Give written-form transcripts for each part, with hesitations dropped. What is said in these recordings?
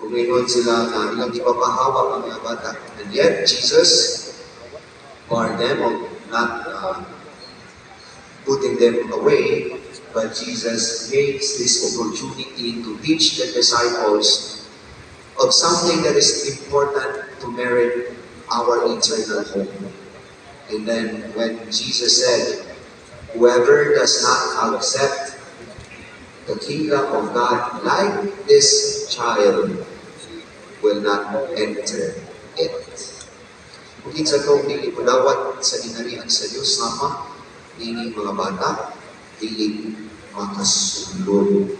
Umingon sila na ilang ipapahawa ang mga bata. And yet, Jesus barred them of not putting them away, but Jesus makes this opportunity to teach the disciples of something that is important to merit our eternal home. And then when Jesus said, whoever does not accept the kingdom of God like this child will not enter it. Kung sa itong dili pudawat sa dinarian sa Diyos Ama, dili mga bata, dili makasulod.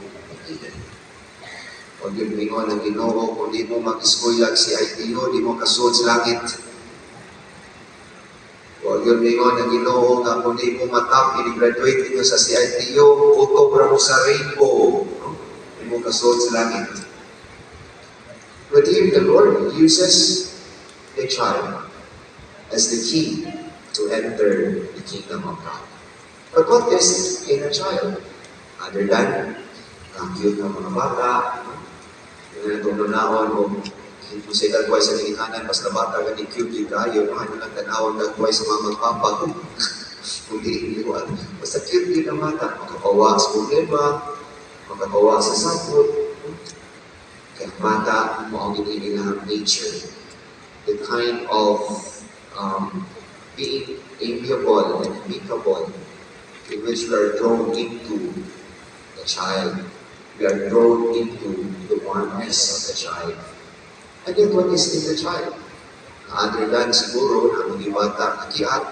Huwag yung mingon ng Ginoo, kung di mo mag-iskoyag si ITO, di mo kasulod sa langit. Huwag yung mingon ng Ginoo, nga kung di mo matap, i-graduate nyo sa CITO, otobra mo sa rainbow. Di mo kasulod sa langit. But here the Lord uses the child as the key to enter the kingdom of God. But what is in a child? Other than ang cute ng mga bata, yung natunaon o hindi sa dagway sa lingkanan, basta bata ka ni cute yung kayo, ano lang tanawang dagway sa mga magpapa. Hindi iliwan. Basta cute din ang bata. Makapawa sa problema, makapawa sa sapot. Kaya bata, mo ang inilang nature. The kind of being amiable and amicable in which we are drawn into the child. We are drawn into the warmness of the child. And then what is in the child? Other than siguro na mga bata nakiat,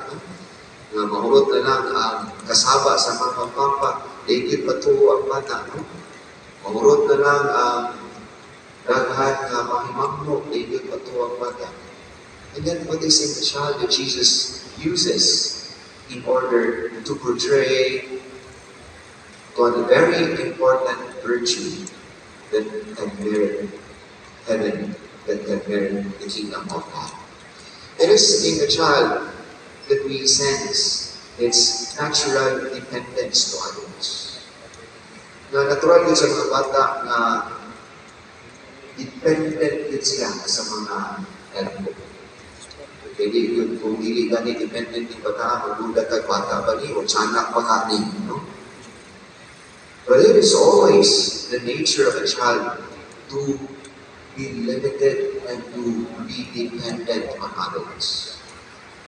na mahulot na lang ang kasaba sa mga papa, daigit pa ito ang bata. Mahulot na lang ang daghan na mahimangno, daigit pa ito ang bata. And then what is in the child that Jesus uses in order to portray one very important virtue that can merit heaven, that can merit the kingdom of God. It is in the child that we sense its natural dependence to others. Na natural yun sa mga bata na dependent din sila sa mga elmo. Jadi yun, kung dili gani dependent yung bata, magduda kay bata ba ni, o tiyanak pa ka ni, no? But it is always the nature of a child to be limited and to be dependent on others.